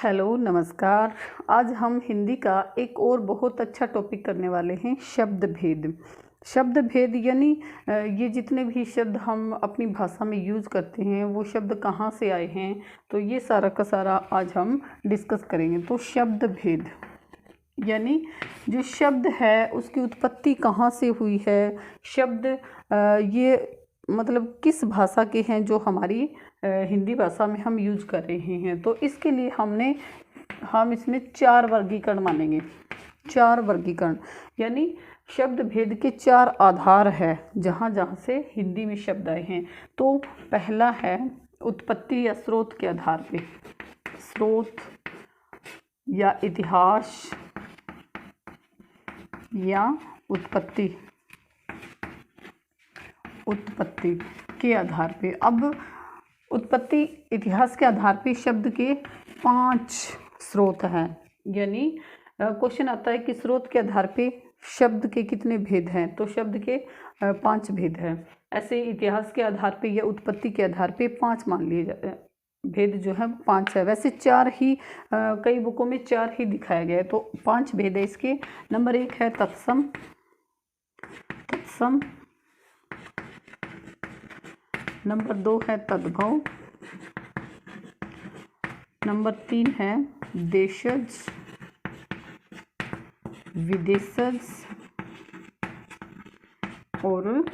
Hello नमस्कार। आज हम हिंदी का एक और बहुत अच्छा टॉपिक करने वाले हैं, शब्द भेद। शब्द भेद यानी ये जितने भी शब्द हम अपनी भाषा में यूज़ करते हैं वो शब्द कहाँ से आए हैं, तो ये सारा का सारा आज हम डिस्कस करेंगे। तो शब्द भेद यानी जो शब्द है उसकी उत्पत्ति कहाँ से हुई है, शब्द ये मतलब किस भाषा के हैं जो हमारी हिंदी भाषा में हम यूज कर रहे हैं। तो इसके लिए हम इसमें 4 वर्गीकरण मानेंगे। 4 वर्गीकरण यानी शब्द भेद के 4 आधार है जहाँ जहाँ से हिंदी में शब्द आए हैं। तो पहला है उत्पत्ति या स्रोत के आधार पे, स्रोत या इतिहास या उत्पत्ति के आधार पे। अब उत्पत्ति इतिहास के आधार पे शब्द के 5 स्रोत हैं। यानी क्वेश्चन आता है कि स्रोत के आधार पे शब्द के कितने भेद हैं, तो शब्द के 5 भेद हैं। ऐसे इतिहास के आधार पे या उत्पत्ति के आधार पे 5 मान लिए जाते हैं, भेद जो है 5 है। वैसे 4 ही कई बुकों में 4 ही दिखाया गया है, तो 5 भेद है इसके। नंबर 1 है तत्सम। नंबर 2 है तद्भव। नंबर 3 है देशज, विदेशज और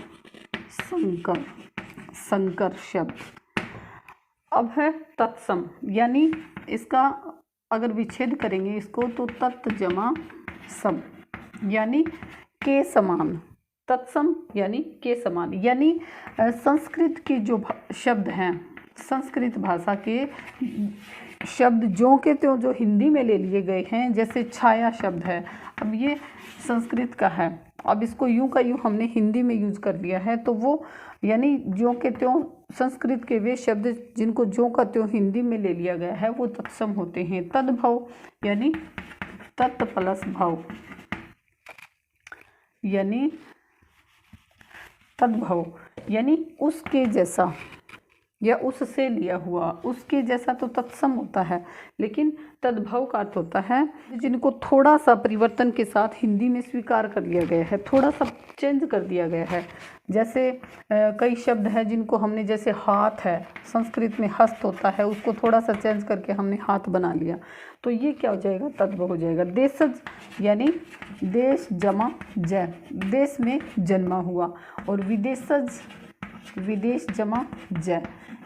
संकर शब्द। अब है तत्सम, यानी इसका अगर विच्छेद करेंगे इसको तो तत् जमा सम यानी के समान। तत्सम यानी के समान, यानी संस्कृत के जो शब्द हैं, संस्कृत भाषा के शब्द जो के त्यों जो हिंदी में ले लिए गए हैं। जैसे छाया शब्द है, अब ये संस्कृत का है, अब इसको यूं का यूं हमने हिंदी में यूज कर लिया है, तो वो यानी जो के त्यों संस्कृत के वे शब्द जिनको जो का त्यों हिंदी में ले लिया गया है वो तत्सम होते हैं। तद्भव यानी तत् प्लस भव, यानी तद्भव यानी उसके जैसा या उससे लिया हुआ। उसके जैसा तो तत्सम होता है, लेकिन तद्भव का अर्थ होता है जिनको थोड़ा सा परिवर्तन के साथ हिंदी में स्वीकार कर लिया गया है, थोड़ा सा चेंज कर दिया गया है। जैसे कई शब्द हैं जिनको हमने, जैसे हाथ है, संस्कृत में हस्त होता है, उसको थोड़ा सा चेंज करके हमने हाथ बना लिया, तो ये क्या हो जाएगा, तद्भव हो जाएगा। देशज यानी देश जमा जय, देश में जन्मा हुआ। और विदेशज, विदेश जमा जय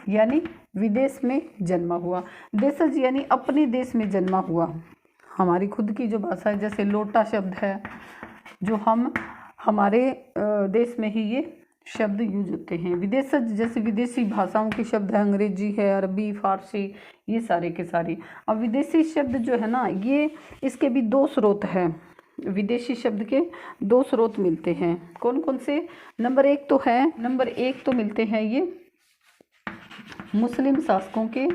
यानी विदेश में जन्मा हुआ। देशज यानी अपने देश में जन्मा हुआ। हमारी खुद की जो भाषा है, जैसे लोटा शब्द है जो हम हमारे देश में ही ये शब्द यूज होते हैं। विदेशज जैसे विदेशी भाषाओं के शब्द है, अंग्रेजी है, अरबी, फारसी, ये सारे के सारे। अब विदेशी शब्द जो है ना, ये इसके भी 2 स्रोत हैं। विदेशी शब्द के 2 स्रोत मिलते हैं। कौन कौन से? नंबर 1 तो मिलते हैं ये मुस्लिम शासकों के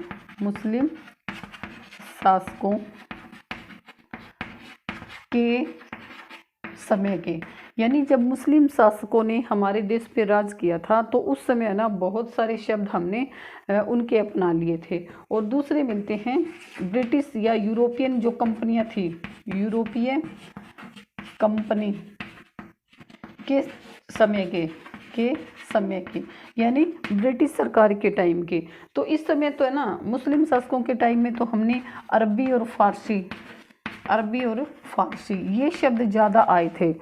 समय के, यानी जब मुस्लिम शासकों ने हमारे देश पे राज किया था तो उस समय ना बहुत सारे शब्द हमने उनके अपना लिए थे। और दूसरे मिलते हैं ब्रिटिश या यूरोपियन जो कंपनियां थी, यूरोपीय कंपनी के समय के यानी ब्रिटिश सरकार के टाइम के। तो इस समय तो है ना, मुस्लिम शासकों के टाइम में तो हमने अरबी और फारसी ये शब्द ज़्यादा आए थे।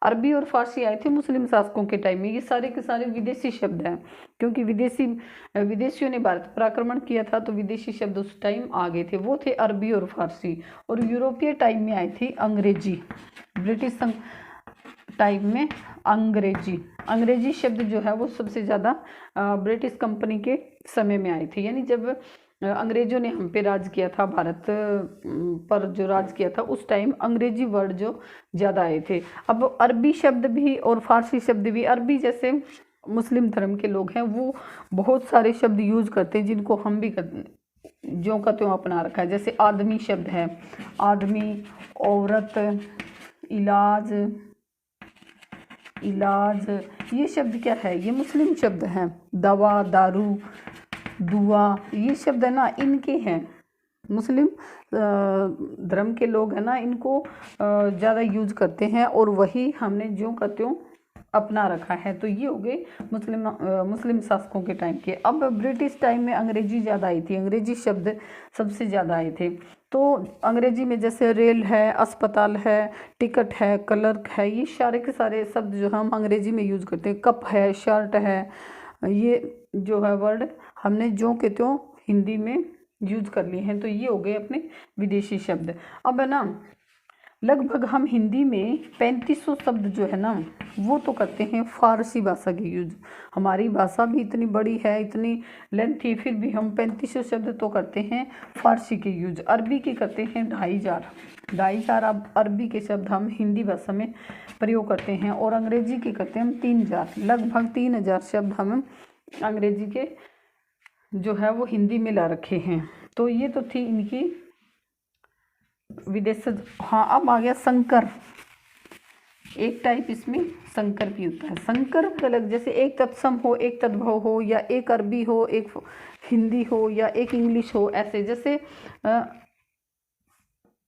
अरबी और फारसी आए थे मुस्लिम शासकों के टाइम में। ये सारे के सारे विदेशी शब्द हैं, क्योंकि विदेशियोयों ने भारत पर आक्रमण किया था, तो विदेशी शब्द उस टाइम आ गए थे, वो थे अरबी और फारसी। और यूरोपीय टाइम में आई थी अंग्रेजी, ब्रिटिश टाइम में अंग्रेजी शब्द जो है वो सबसे ज़्यादा ब्रिटिश कंपनी के समय में आए थे। यानी जब अंग्रेजों ने हम पे राज किया था, भारत पर जो राज किया था, उस टाइम अंग्रेजी वर्ड जो ज़्यादा आए थे। अब अरबी शब्द भी और फारसी शब्द भी, अरबी जैसे मुस्लिम धर्म के लोग हैं वो बहुत सारे शब्द यूज करते हैं जिनको हम भी जो का त्यों अपना रखा है। जैसे आदमी शब्द है, आदमी, औरत, इलाज ये शब्द क्या है, ये मुस्लिम शब्द हैं। दवा, दारू, दुआ, ये शब्द है ना इनके हैं, मुस्लिम धर्म के लोग हैं ना, इनको ज़्यादा यूज करते हैं और वही हमने ज्यों का त्यों अपना रखा है। तो ये हो गए मुस्लिम शासकों के टाइम के। अब ब्रिटिश टाइम में अंग्रेजी ज़्यादा आई थी, अंग्रेजी शब्द सबसे ज़्यादा आए थे। तो अंग्रेजी में जैसे रेल है, अस्पताल है, टिकट है, क्लर्क है, ये सारे के सारे शब्द जो हम अंग्रेजी में यूज करते हैं, कप है, शर्ट है, ये जो है वर्ड हमने ज्यों के त्यों हिंदी में यूज कर लिए हैं। तो ये हो गए अपने विदेशी शब्द। अब है ना, लगभग हम हिंदी में 3500 शब्द जो है ना वो तो करते हैं फारसी भाषा के यूज। हमारी भाषा भी इतनी बड़ी है, इतनी लेंथी, फिर भी हम 3500 शब्द तो करते हैं फारसी के यूज। अरबी के करते हैं 2500 अब अरबी के शब्द हम हिंदी भाषा में प्रयोग करते हैं। और अंग्रेजी के करते हैं हम 3000, लगभग 3000 शब्द हम अंग्रेजी के जो है वो हिंदी में ला रखे हैं। तो ये तो थी इनकी विदेश। हाँ, अब आ गया संकर। एक टाइप इसमें संकर भी होता है। संकर अलग, जैसे एक तत्सम हो, एक तद्भव हो, या एक अरबी हो, एक हिंदी हो, या एक इंग्लिश हो, ऐसे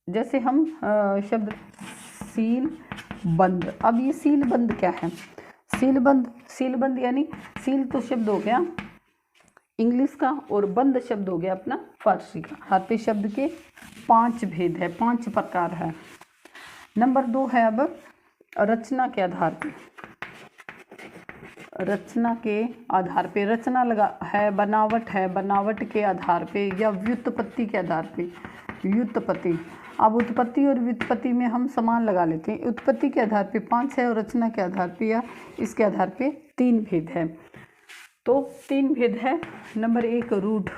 जैसे हम शब्द सील बंद। अब ये सील बंद क्या है? सील बंद यानी सील तो शब्द हो गया इंग्लिश का और बंद शब्द हो गया अपना फारसी का। हर पे शब्द के 5 भेद है, 5 प्रकार है। नंबर 2 है अब रचना के आधार पे। रचना के आधार पे रचना लगा है, बनावट है, बनावट के आधार पे, या व्युत्पत्ति के आधार पे। व्युत्पत्ति, अब उत्पत्ति और व्युत्पत्ति में हम समान लगा लेते हैं। उत्पत्ति के आधार पे 5 है और रचना के आधार पे या इसके आधार पे 3 भेद है। तो 3 भेद है। नंबर 1 रूढ़,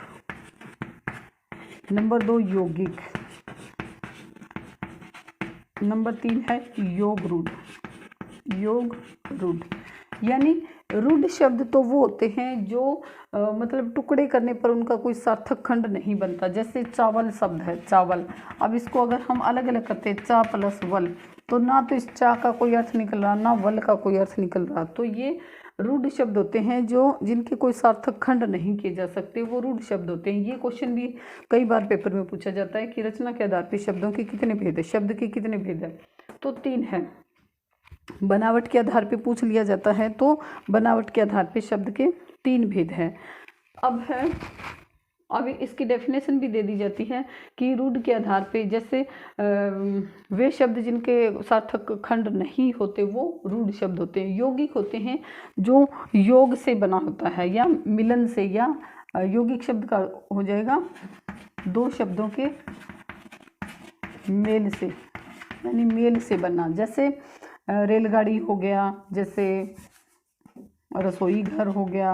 नंबर 2 यौगिक, नंबर 3 है योग रूढ़। योग रूढ़ यानी रूढ़ शब्द तो वो होते हैं जो मतलब टुकड़े करने पर उनका कोई सार्थक खंड नहीं बनता। जैसे चावल शब्द है, चावल। अब इसको अगर हम अलग अलग करते हैं, चा प्लस वल, तो ना तो इस चा का कोई अर्थ निकल रहा, ना वल का कोई अर्थ निकल रहा। तो ये रूढ़ शब्द होते हैं जो जिनके कोई सार्थक खंड नहीं किए जा सकते, वो रूढ़ शब्द होते हैं। ये क्वेश्चन भी कई बार पेपर में पूछा जाता है कि रचना के आधार पर शब्दों के कितने भेद है, शब्द के कितने भेद है। तो 3 है। बनावट के आधार पे पूछ लिया जाता है तो बनावट के आधार पे शब्द के 3 भेद हैं। अब इसकी डेफिनेशन भी दे दी जाती है कि रूढ़ के आधार पे, जैसे वे शब्द जिनके सार्थक खंड नहीं होते वो रूढ़ शब्द होते हैं। यौगिक होते हैं जो योग से बना होता है या मिलन से, या यौगिक शब्द का हो जाएगा 2 शब्दों के मेल से, यानी मेल से बना। जैसे रेलगाड़ी हो गया, जैसे रसोई घर हो गया,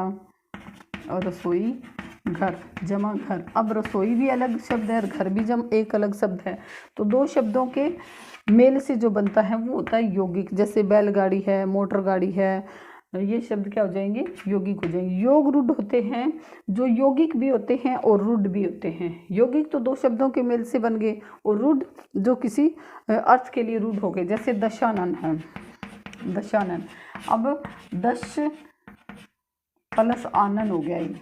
और रसोई घर जमा घर। अब रसोई भी अलग शब्द है और घर भी एक अलग शब्द है। तो 2 शब्दों के मेल से जो बनता है वो होता है यौगिक। जैसे बैलगाड़ी है, मोटर गाड़ी है, ये शब्द क्या हो जाएंगे? यौगिक हो जाएंगे। योग रूढ़ होते हैं जो यौगिक भी होते हैं और रूढ़ भी होते हैं। यौगिक तो 2 शब्दों के मेल से बन गए, और रूढ़ जो किसी अर्थ के लिए रूढ़ हो गए। जैसे दशानन है, दशानन। अब 10 प्लस आनन हो गया ये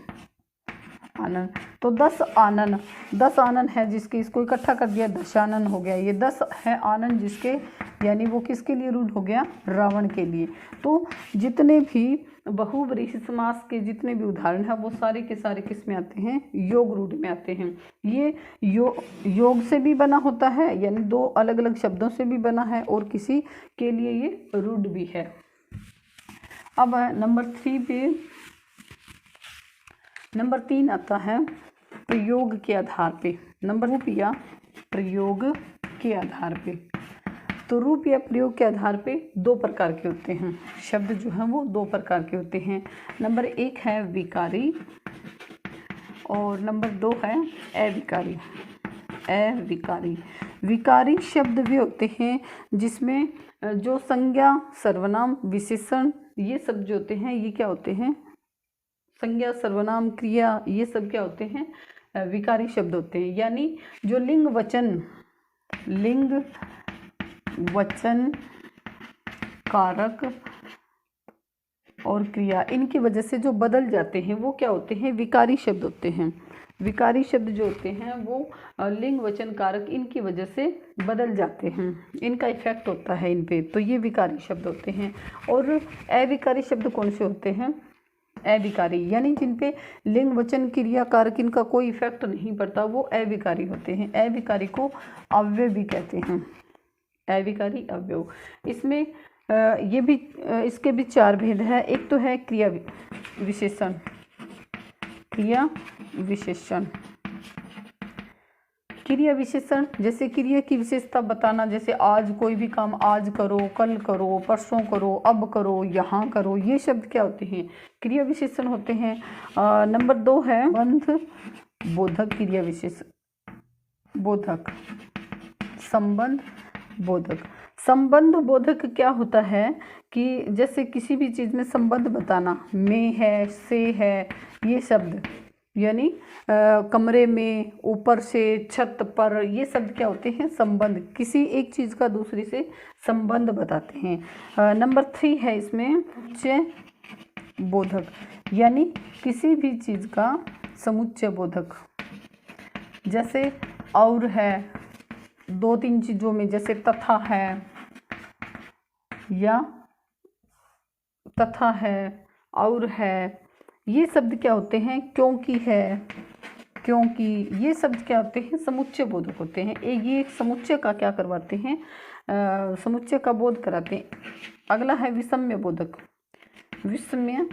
आनन, तो 10 आनन है जिसके, इसको इकट्ठा कर दिया, दशानन हो गया। ये 10 है आनन जिसके, यानी वो किसके लिए रूढ़ हो गया? रावण के लिए। तो जितने भी बहुव्रीहि समास के जितने भी उदाहरण हैं वो सारे के सारे किस में आते हैं? योग रूढ़ में आते हैं। ये योग से भी बना होता है, यानी 2 अलग अलग शब्दों से भी बना है, और किसी के लिए ये रूढ़ भी है। अब नंबर 3 पे नंबर 3 आता है प्रयोग के आधार पे। नंबर रूप या प्रयोग के आधार पे। तो रूप या प्रयोग के आधार पे 2 प्रकार के होते हैं शब्द, जो हैं वो 2 प्रकार के होते हैं। नंबर 1 है विकारी और नंबर 2 है अविकारी। अविकारी, विकारी शब्द भी होते हैं जिसमें जो संज्ञा, सर्वनाम, विशेषण, ये सब जो होते हैं ये क्या होते हैं? संज्ञा, सर्वनाम, क्रिया, ये सब क्या होते हैं? विकारी शब्द होते हैं। यानी जो लिंग वचन कारक और क्रिया, इनकी वजह से जो बदल जाते हैं वो क्या होते हैं, विकारी शब्द होते हैं। विकारी शब्द जो होते हैं वो लिंग वचन कारक इनकी वजह से बदल जाते हैं, इनका इफेक्ट होता है इन पे, तो ये विकारी शब्द होते हैं। और अविकारी शब्द कौन से होते हैं, अविकारी यानी जिन पे लिंग वचन क्रिया कारक इनका कोई इफेक्ट नहीं पड़ता, वो अविकारी होते हैं। अविकारी को अव्यय भी कहते हैं, अविकारी अव्यय। इसमें ये भी इसके भी चार भेद है। एक तो है क्रिया विशेषण, क्रिया विशेषण, क्रिया विशेषण जैसे क्रिया की विशेषता बताना, जैसे आज कोई भी काम आज करो, कल करो, परसों करो, अब करो, यहाँ करो, ये शब्द क्या होते हैं, क्रिया विशेषण होते हैं। नंबर 2 है संबंध बोधक क्रिया विशेषण बोधक, संबंध बोधक। संबंध बोधक क्या होता है कि जैसे किसी भी चीज़ में संबंध बताना, में है, से है, ये शब्द यानी कमरे में, ऊपर से, छत पर, ये शब्द क्या होते हैं, संबंध, किसी एक चीज़ का दूसरे से संबंध बताते हैं। नंबर 3 है इसमें समुच्चय बोधक, यानी किसी भी चीज़ का समुच्चय बोधक। जैसे और है, 2-3 चीज़ों में, जैसे तथा है, या तथा है, और है, ये शब्द क्या होते हैं, क्योंकि है, क्योंकि, ये शब्द क्या होते हैं, समुच्चय बोधक होते हैं। ये समुच्चय का क्या करवाते हैं, समुच्चय का बोध कराते हैं। अगला है विषम्य बोधक, विषम्य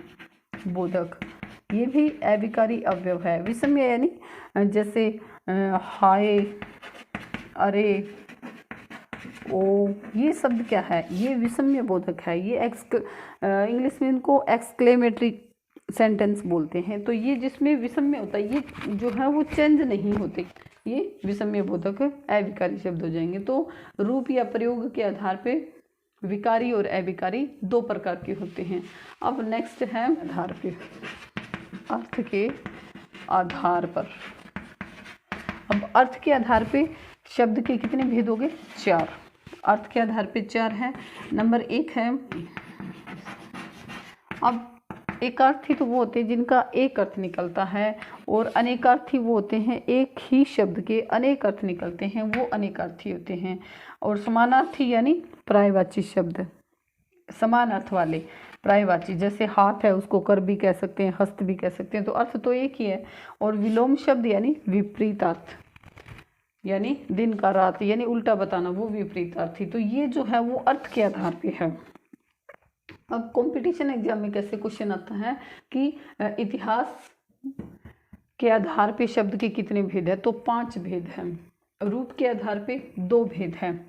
बोधक, ये भी अविकारी अवयव है। विषम्य यानी जैसे हाय, अरे, ओ, ये शब्द क्या है, ये विषम्य बोधक है। ये इंग्लिश में इनको एक्सक्लेमेटरी सेंटेंस बोलते हैं। तो ये जिसमें विषम्य होता है, ये जो है वो चेंज नहीं होते, ये विषम्य बोधक अविकारी शब्द हो जाएंगे। तो रूप या प्रयोग के आधार पे विकारी और अविकारी 2 प्रकार के होते हैं। अब नेक्स्ट है आधार पे, अर्थ के आधार पर। अब अर्थ के आधार पे शब्द के कितने भेद हो गए, 4। अर्थ के आधार पे 4 है। नंबर 1 है, अब एकार्थी तो वो होते हैं जिनका एक अर्थ निकलता है, और अनेकार्थी वो होते हैं एक ही शब्द के अनेक अर्थ निकलते हैं, वो अनेकार्थी होते हैं। और समानार्थी यानी पर्यायवाची शब्द, समान अर्थ वाले पर्यायवाची, जैसे हाथ है उसको कर भी कह सकते हैं, हस्त भी कह सकते हैं, तो अर्थ तो एक ही है। और विलोम शब्द यानी विपरीत अर्थ, यानी दिन का रात, यानी उल्टा बताना, वो विपरीतार्थी। तो ये जो है वो अर्थ के आधार पे है। अब कंपटीशन एग्जाम में कैसे क्वेश्चन आता है कि इतिहास के आधार पे शब्द के कितने भेद है, तो 5 भेद हैं। रूप के आधार पे 2 भेद हैं,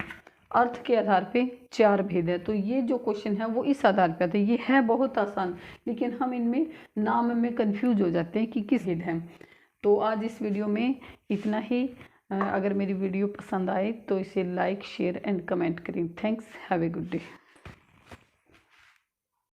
अर्थ के आधार पे 4 भेद है। तो ये जो क्वेश्चन है वो इस आधार पे आता है। ये है बहुत आसान, लेकिन हम इनमें नाम में कंफ्यूज हो जाते हैं कि किस भेद है। तो आज इस वीडियो में इतना ही। अगर मेरी वीडियो पसंद आए तो इसे लाइक, शेयर एंड कमेंट करें। Thanks, have a good day.